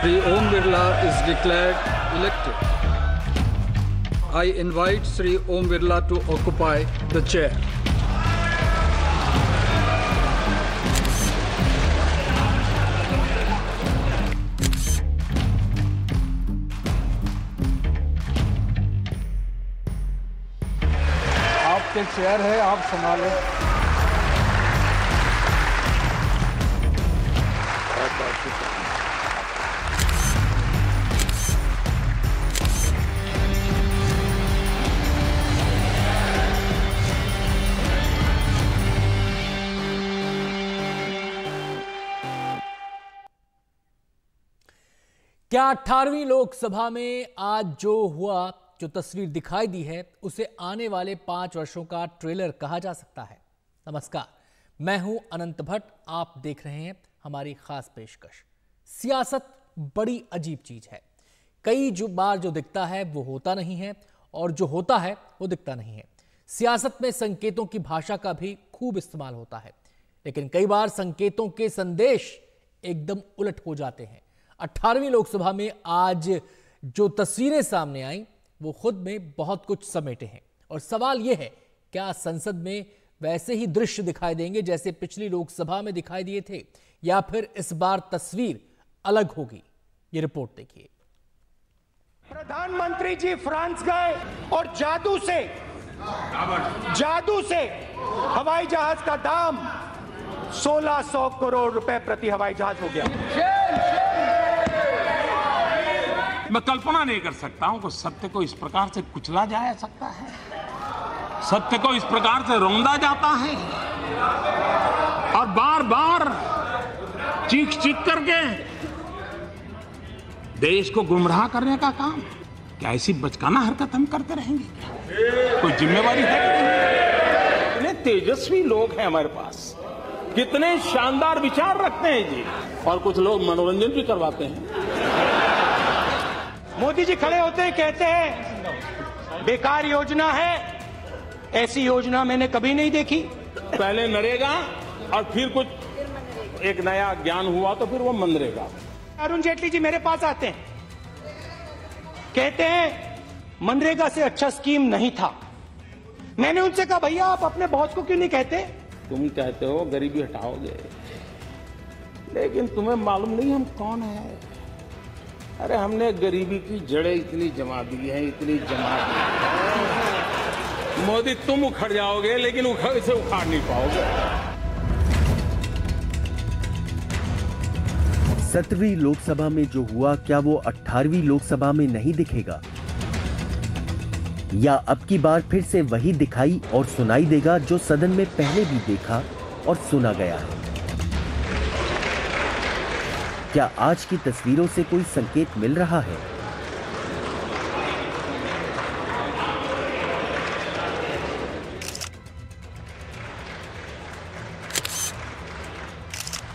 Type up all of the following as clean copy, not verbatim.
Shri Om Birla is declared elected. I invite Shri Om Birla to occupy the chair. आपके chair है, आप संभालें। क्या 18वीं लोकसभा में आज जो हुआ, जो तस्वीर दिखाई दी है, उसे आने वाले 5 वर्षों का ट्रेलर कहा जा सकता है। नमस्कार, मैं हूं अनंत भट्ट। आप देख रहे हैं हमारी खास पेशकश। सियासत बड़ी अजीब चीज है। कई बार जो दिखता है वो होता नहीं है, और जो होता है वो दिखता नहीं है। सियासत में संकेतों की भाषा का भी खूब इस्तेमाल होता है, लेकिन कई बार संकेतों के संदेश एकदम उलट हो जाते हैं। 18वीं लोकसभा में आज जो तस्वीरें सामने आई वो खुद में बहुत कुछ समेटे हैं, और सवाल यह है, क्या संसद में वैसे ही दृश्य दिखाई देंगे जैसे पिछली लोकसभा में दिखाई दिए थे, या फिर इस बार तस्वीर अलग होगी? ये रिपोर्ट देखिए। प्रधानमंत्री जी फ्रांस गए और जादू से हवाई जहाज का दाम 1600 करोड़ रुपए प्रति हवाई जहाज हो गया। मैं कल्पना नहीं कर सकता हूं कि सत्य को इस प्रकार से कुचला जा सकता है, सत्य को इस प्रकार से रौंदा जाता है, और बार बार चीख करके देश को गुमराह करने का काम। क्या ऐसी बचकाना हरकत हम करते रहेंगे? क्या कोई जिम्मेवारी है? इतने तेजस्वी लोग हैं हमारे पास, कितने शानदार विचार रखते हैं जी, और कुछ लोग मनोरंजन भी करवाते हैं। मोदी जी खड़े होते हैं, कहते हैं बेकार योजना है, ऐसी योजना मैंने कभी नहीं देखी। पहले नरेगा और फिर कुछ एक नया ज्ञान हुआ तो फिर वो मनरेगा। अरुण जेटली जी मेरे पास आते हैं, कहते हैं मनरेगा से अच्छा स्कीम नहीं था। मैंने उनसे कहा, भैया आप अपने बॉस को क्यों नहीं कहते? तुम कहते हो गरीबी हटाओगे, लेकिन तुम्हें मालूम नहीं हम कौन है। अरे हमने गरीबी की जड़ें इतनी जमा दी हैं, इतनी जमा दी हैं। मोदी तुम उखड़ जाओगे, लेकिन इसे उखाड़ नहीं पाओगे। 17वीं लोकसभा में जो हुआ, क्या वो 18वीं लोकसभा में नहीं दिखेगा, या अब की बार फिर से वही दिखाई और सुनाई देगा जो सदन में पहले भी देखा और सुना गया है? क्या आज की तस्वीरों से कोई संकेत मिल रहा है?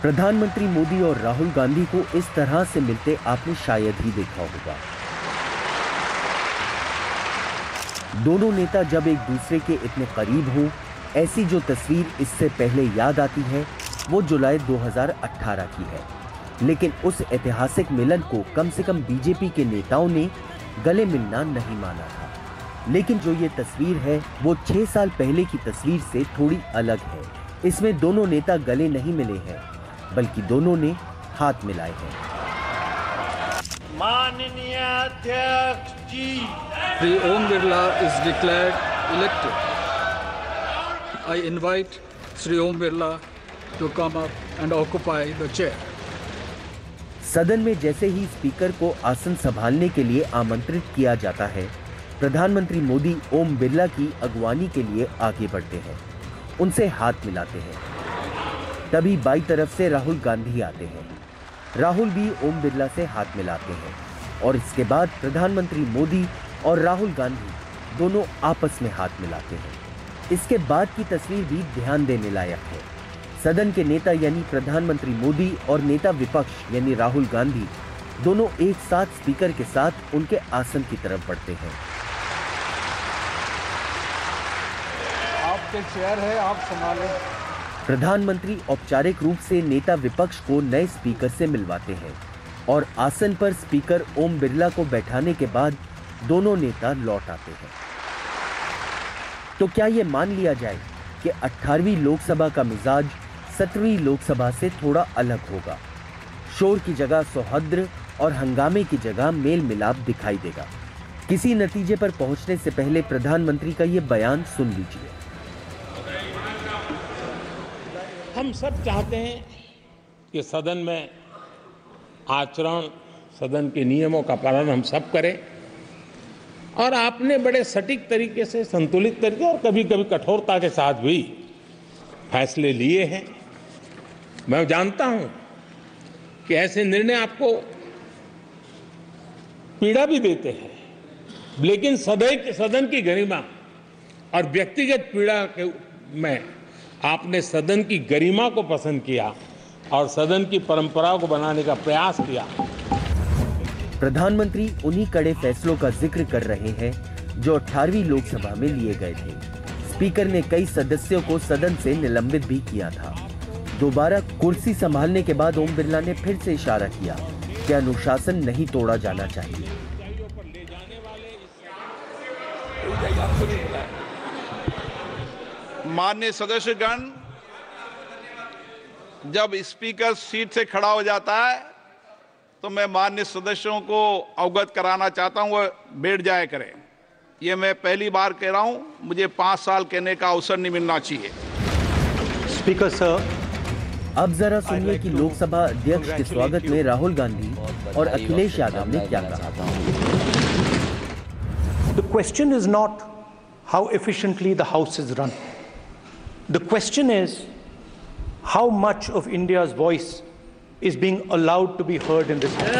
प्रधानमंत्री मोदी और राहुल गांधी को इस तरह से मिलते आपने शायद ही देखा होगा। दोनों नेता जब एक दूसरे के इतने करीब हों, ऐसी जो तस्वीर इससे पहले याद आती है वो जुलाई 2018 की है। लेकिन उस ऐतिहासिक मिलन को कम से कम बीजेपी के नेताओं ने गले मिलना नहीं माना था। लेकिन जो ये तस्वीर है वो 6 साल पहले की तस्वीर से थोड़ी अलग है। इसमें दोनों नेता गले नहीं मिले हैं, बल्कि दोनों ने हाथ मिलाए हैं। माननीय अध्यक्ष जी, Shri Om Birla is declared elected. I invite Shri Om Birla to come up and occupy the chair. सदन में जैसे ही स्पीकर को आसन संभालने के लिए आमंत्रित किया जाता है, प्रधानमंत्री मोदी ओम बिरला की अगवानी के लिए आगे बढ़ते हैं, उनसे हाथ मिलाते हैं। तभी बाई तरफ से राहुल गांधी आते हैं। राहुल भी ओम बिरला से हाथ मिलाते हैं, और इसके बाद प्रधानमंत्री मोदी और राहुल गांधी दोनों आपस में हाथ मिलाते हैं। इसके बाद की तस्वीर भी ध्यान देने लायक है। सदन के नेता यानी प्रधानमंत्री मोदी और नेता विपक्ष यानी राहुल गांधी दोनों एक साथ स्पीकर के साथ उनके आसन की तरफ बढ़ते हैं। आपके चेयर है, आप संभालें। प्रधानमंत्री औपचारिक रूप से नेता विपक्ष को नए स्पीकर से मिलवाते हैं। और आसन पर स्पीकर ओम बिरला को बैठाने के बाद दोनों नेता लौट आते हैं। तो क्या यह मान लिया जाए कि 18वीं लोकसभा का मिजाज 17वीं लोकसभा से थोड़ा अलग होगा? शोर की जगह सौहार्द और हंगामे की जगह मेल मिलाप दिखाई देगा। किसी नतीजे पर पहुंचने से पहले प्रधानमंत्री का यह बयान सुन लीजिए। हम सब चाहते हैं कि सदन में आचरण, सदन के नियमों का पालन हम सब करें, और आपने बड़े सटीक तरीके से, संतुलित तरीके और कभी कभी कठोरता के साथ भी फैसले लिए हैं। मैं जानता हूं कि ऐसे निर्णय आपको पीड़ा भी देते हैं, लेकिन सदन की गरिमा और व्यक्तिगत पीड़ा के में आपने सदन की गरिमा को पसंद किया और सदन की परंपरा को बनाने का प्रयास किया। प्रधानमंत्री उन्हीं कड़े फैसलों का जिक्र कर रहे हैं जो 18वीं लोकसभा में लिए गए थे। स्पीकर ने कई सदस्यों को सदन से निलंबित भी किया था। दोबारा कुर्सी संभालने के बाद ओम बिरला ने फिर से इशारा किया कि अनुशासन नहीं तोड़ा जाना चाहिए। माननीय सदस्यगण, जब स्पीकर सीट से खड़ा हो जाता है तो मैं माननीय सदस्यों को अवगत कराना चाहता हूं वह बैठ जाया करें। ये मैं पहली बार कह रहा हूं, मुझे 5 साल कहने का अवसर नहीं मिलना चाहिए। स्पीकर सर, अब जरा सुनिए कि लोकसभा अध्यक्ष के स्वागत में राहुल गांधी और अखिलेश यादव ने क्या कहा। The question is not how efficiently the House is run. The question is how much of India's voice is being allowed to be heard in this House.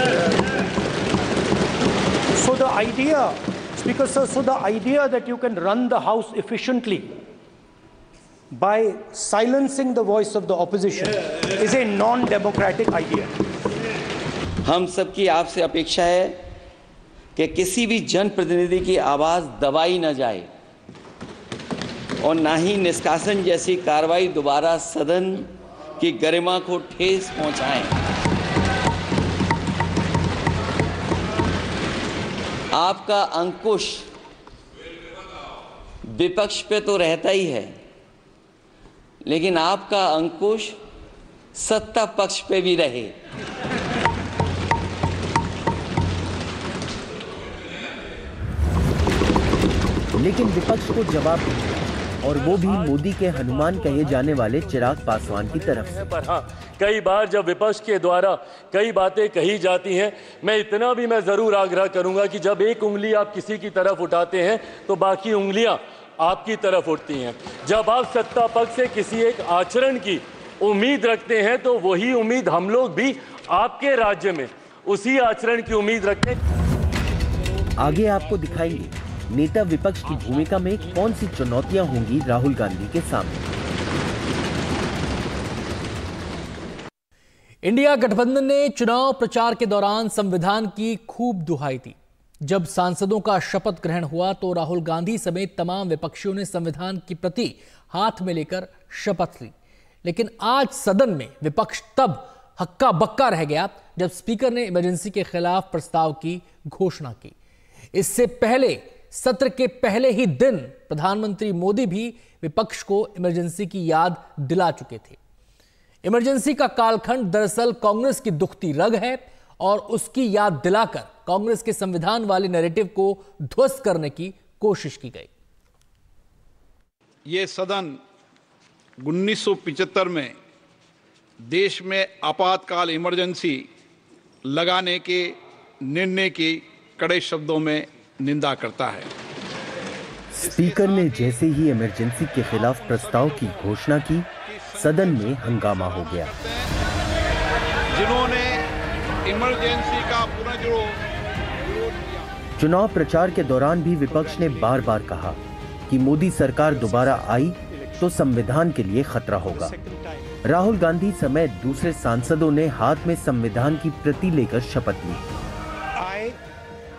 So the idea, Speaker sir, the idea that you can run the House efficiently by silencing the voice of the opposition is a non-democratic idea. हम सबकी आपसे अपेक्षा है कि किसी भी जनप्रतिनिधि की आवाज़ दबाई न जाए और ना ही निष्कासन जैसी कार्रवाई दोबारा सदन की गरिमा को ठेस पहुंचाएं। आपका अंकुश विपक्ष पे तो रहता ही है, लेकिन आपका अंकुश सत्ता पक्ष पे भी रहे। लेकिन विपक्ष को जवाब दिया और वो भी मोदी के हनुमान कहे जाने वाले चिराग पासवान की तरफ से। पर हाँ, कई बार जब विपक्ष के द्वारा कई बातें कही जाती हैं, मैं इतना भी मैं जरूर आग्रह करूंगा कि जब एक उंगली आप किसी की तरफ उठाते हैं तो बाकी उंगलियां आपकी तरफ उठती हैं। जब आप सत्ता पक्ष से किसी एक आचरण की उम्मीद रखते हैं तो वही उम्मीद हम लोग भी आपके राज्य में उसी आचरण की उम्मीद रखते हैं। आगे आपको दिखाएंगे नेता विपक्ष की भूमिका में कौन सी चुनौतियां होंगी राहुल गांधी के सामने। इंडिया गठबंधन ने चुनाव प्रचार के दौरान संविधान की खूब दुहाई दी। जब सांसदों का शपथ ग्रहण हुआ तो राहुल गांधी समेत तमाम विपक्षियों ने संविधान की प्रति हाथ में लेकर शपथ ली। लेकिन आज सदन में विपक्ष तब हक्का बक्का रह गया जब स्पीकर ने इमरजेंसी के खिलाफ प्रस्ताव की घोषणा की। इससे पहले सत्र के पहले ही दिन प्रधानमंत्री मोदी भी विपक्ष को इमरजेंसी की याद दिला चुके थे। इमरजेंसी का कालखंड दरअसल कांग्रेस की दुखती रग है और उसकी याद दिलाकर कांग्रेस के संविधान वाले नैरेटिव को ध्वस्त करने की कोशिश की गई। ये सदन 1975 में देश में आपातकाल इमरजेंसी लगाने के निर्णय की कड़े शब्दों में निंदा करता है। स्पीकर ने जैसे ही इमरजेंसी के खिलाफ प्रस्ताव की घोषणा की, सदन में हंगामा हो गया। जिन्होंने इमरजेंसी का पुनर्विरोध किया। चुनाव प्रचार के दौरान भी विपक्ष ने बार बार कहा कि मोदी सरकार दोबारा आई तो संविधान के लिए खतरा होगा। राहुल गांधी समेत दूसरे सांसदों ने हाथ में संविधान की प्रति लेकर शपथ ली।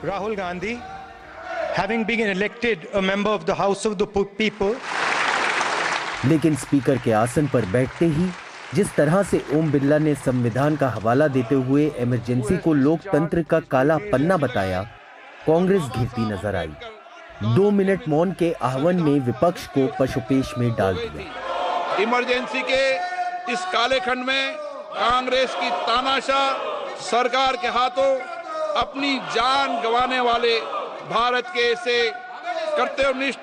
Rahul Gandhi, having been elected a member of the House of the People, लेकिन स्पीकर के आसन पर बैठते ही जिस तरह से ओम बिरला ने संविधान का हवाला देते हुए इमरजेंसी को लोकतंत्र का काला पन्ना बताया, कांग्रेस घिरती नजर आई। 2 मिनट मौन के आह्वान ने विपक्ष को पशुपेश में डाल दिया। इमरजेंसी के इस काले खंड में कांग्रेस की तानाशाह सरकार के हाथों अपनी जान गंवाने वाले भारत के ऐसे कर्तव्यनिष्ठ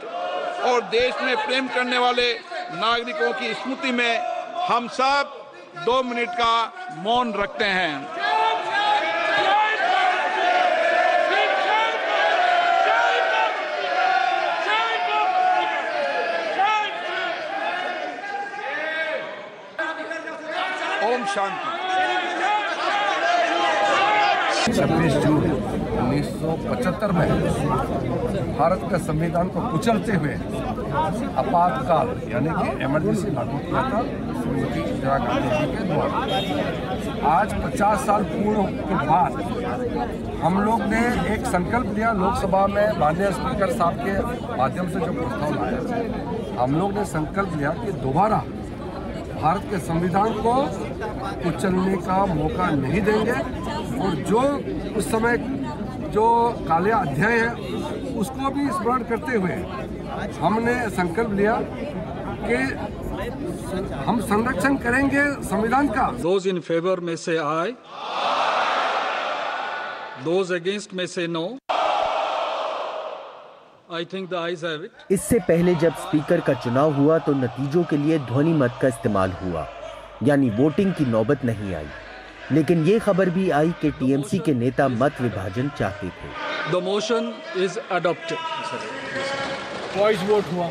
और देश में प्रेम करने वाले नागरिकों की स्मृति में हम सब 2 मिनट का मौन रखते हैं। ओम शांति। 26 जून 1975 में भारत के संविधान को कुचलते हुए आपातकाल यानी कि इमरजेंसी लागू किया था श्रीमती इंदिरा गांधी जी के द्वारा। आज 50 साल पूर्व के बाद हम लोग ने एक संकल्प लिया, लोकसभा में माननीय स्पीकर साहब के माध्यम से जो प्रस्ताव लाया, हम लोग ने संकल्प लिया कि दोबारा भारत के संविधान को कुचलने का मौका नहीं देंगे और जो उस समय जो काले अध्याय है उसको भी स्मरण करते हुए हमने संकल्प लिया कि हम संरक्षण करेंगे संविधान का। Those in favor may say aye. Those against may say no. I think the ayes have it. इससे पहले जब स्पीकर का चुनाव हुआ तो नतीजों के लिए ध्वनि मत का इस्तेमाल हुआ, यानी वोटिंग की नौबत नहीं आई। लेकिन ये खबर भी आई कि टीएमसी के नेता मत विभाजन चाहते थे। The motion is adopted. Voice vote हुआ,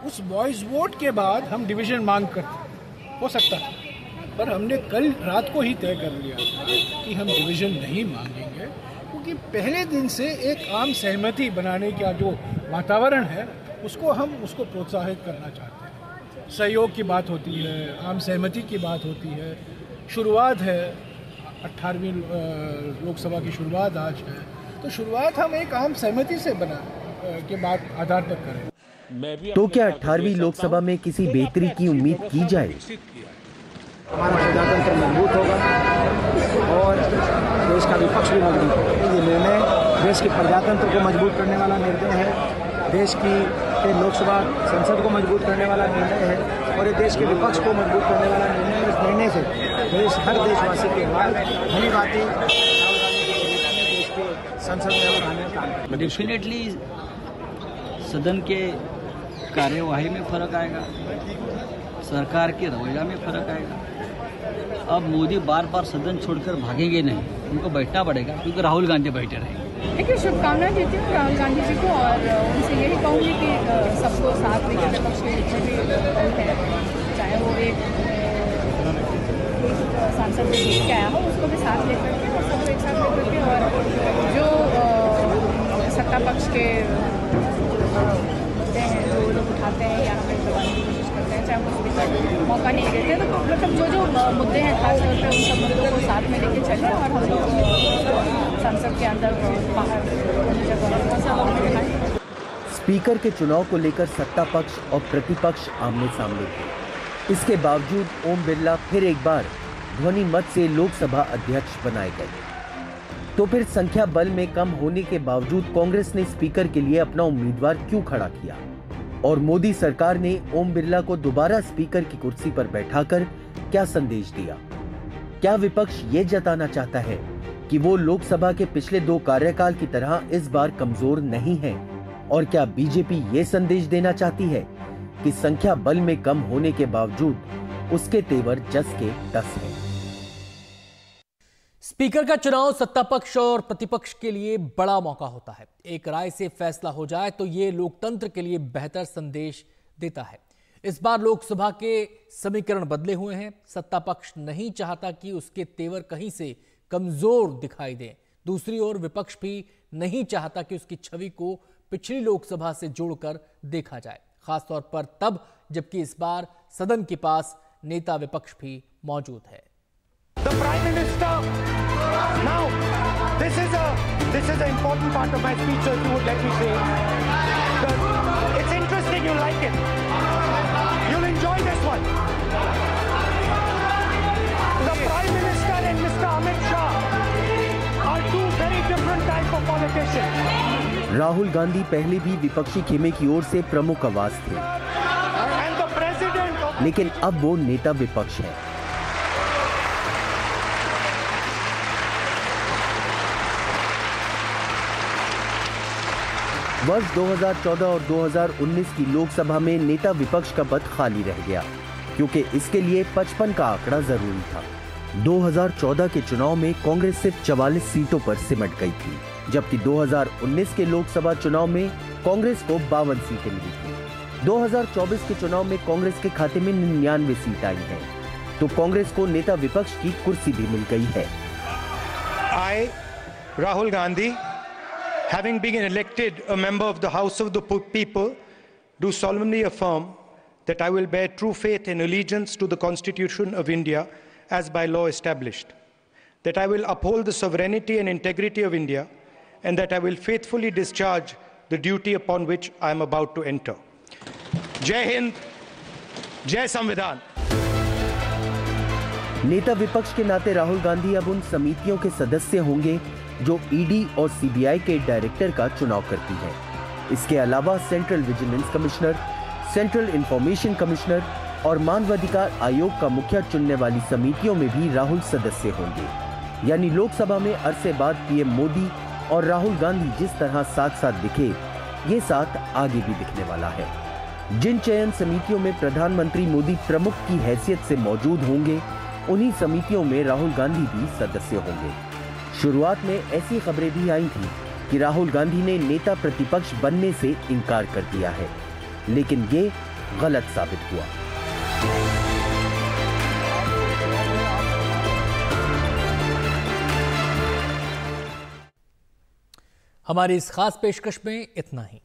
उस वॉइस वोट के बाद हम डिवीजन मांग करते हो सकता है, पर हमने कल रात को ही तय कर लिया कि हम डिवीजन नहीं मांगेंगे, क्योंकि पहले दिन से एक आम सहमति बनाने का जो वातावरण है उसको प्रोत्साहित करना चाहते हैं। सहयोग की बात होती है, आम सहमति की बात होती है, शुरुआत है 18वीं लोकसभा की शुरुआत आज है, तो शुरुआत हम एक आम सहमति से बना के बाद आधार पर करें। तो क्या 18वीं लोकसभा में किसी बेहतरी की उम्मीद की जाए? हमारा प्रजातंत्र मजबूत होगा और देश का विपक्ष भी मजबूत होगा। ये निर्णय देश के प्रजातंत्र को मजबूत करने वाला निर्णय है, देश की लोकसभा संसद को मजबूत करने वाला निर्णय है और ये देश के विपक्ष को मजबूत करने वाला निर्णय है। इस निर्णय से हर देशवासी के बाद भली भांति देश के संसद में उठाने का काम। डेफिनेटली सदन के कार्यवाही में फर्क आएगा, सरकार के रवैया में फर्क आएगा। अब मोदी बार बार सदन छोड़कर भागेंगे नहीं, उनको बैठना पड़ेगा, क्योंकि राहुल गांधी बैठे रहेंगे। देखिए, शुभकामनाएं देती हूँ राहुल गांधी जी को और उनसे यही कहूँगी कि सबको साथ लेकर विपक्ष के जितने भी दल हैं, चाहे वो एक सांसद भी जीत के आया हो उसको भी साथ लेकर के और सबको एक साथ लेकर के, और जो सत्ता पक्ष के मुद्दे हैं जो लोग उठाते हैं या हमें दबाने की कोशिश करते हैं, चाहे वो स्पीकर मौका नहीं देते, तो मतलब जो मुद्दे हैं खासतौर पर उन सब मुद्दों को साथ में लेके चलें और हम लोग संसद के अंदर बाहर जगह। स्पीकर के चुनाव को लेकर सत्ता पक्ष और प्रतिपक्ष आमने सामने थे। इसके बावजूद ओम बिरला फिर एक बार ध्वनि मत से लोकसभा अध्यक्ष बनाए गए। तो फिर संख्या बल में कम होने के बावजूद कांग्रेस ने स्पीकर के लिए अपना उम्मीदवार क्यों खड़ा किया? और मोदी सरकार ने ओम बिरला को दोबारा स्पीकर की कुर्सी पर बैठाकर क्या संदेश दिया? क्या विपक्ष ये जताना चाहता है कि वो लोकसभा के पिछले 2 कार्यकाल की तरह इस बार कमजोर नहीं है? और क्या बीजेपी ये संदेश देना चाहती है कि संख्या बल में कम होने के बावजूद उसके तेवर जस के तस है? स्पीकर का चुनाव सत्ता पक्ष और प्रतिपक्ष के लिए बड़ा मौका होता है। एक राय से फैसला हो जाए तो ये लोकतंत्र के लिए बेहतर संदेश देता है। इस बार लोकसभा के समीकरण बदले हुए हैं। सत्ता पक्ष नहीं चाहता कि उसके तेवर कहीं से कमजोर दिखाई दें। दूसरी ओर विपक्ष भी नहीं चाहता कि उसकी छवि को पिछली लोकसभा से जोड़कर देखा जाए, खासतौर पर तब जबकि इस बार सदन के पास नेता विपक्ष भी मौजूद है। The Prime Minister. Now, this is an important part of my speech, so if you would let me say it. It's interesting, you'll like it. You'll enjoy this one. Rahul Gandhi पहले भी विपक्षी खेमे की ओर से प्रमुख आवाज थे, लेकिन अब वो नेता विपक्ष है। वर्ष 2014 और 2019 की लोकसभा में नेता विपक्ष का पद खाली रह गया, क्योंकि इसके लिए 55 का आंकड़ा जरूरी था। 2014 के चुनाव में कांग्रेस सिर्फ 44 सीटों पर सिमट गई थी, जबकि 2019 के लोकसभा चुनाव में कांग्रेस को 52 सीटें मिली थी। 2024 के चुनाव में कांग्रेस के खाते में 99 सीट आई हैं, तो कांग्रेस को नेता विपक्ष की कुर्सी भी मिल गई है। I, Rahul Gandhi, having been elected a member of the House of the People, do solemnly affirm that I will bear true faith and allegiance to the Constitution of India as by law established, that I will uphold the sovereignty and integrity of India, and that I will faithfully discharge the duty upon which I am about to enter. Jai Hind, Jai Samvidhan. नेता विपक्ष के नाते राहुल गांधी अब उन समितियों के सदस्य होंगे जो ईडी और सीबीआई के डायरेक्टर का चुनाव करती है। इसके अलावा central vigilance commissioner, central information commissioner और मानवाधिकार आयोग का मुखिया चुनने वाली समितियों में भी राहुल सदस्य होंगे। यानी लोकसभा में अरसे बाद पीएम मोदी और राहुल गांधी जिस तरह साथ साथ दिखे, ये साथ आगे भी दिखने वाला है। जिन चयन समितियों में प्रधानमंत्री मोदी प्रमुख की हैसियत से मौजूद होंगे, उन्हीं समितियों में राहुल गांधी भी सदस्य होंगे। शुरुआत में ऐसी खबरें भी आई थी कि राहुल गांधी ने नेता प्रतिपक्ष बनने से इनकार कर दिया है, लेकिन ये गलत साबित हुआ। हमारी इस खास पेशकश में इतना ही।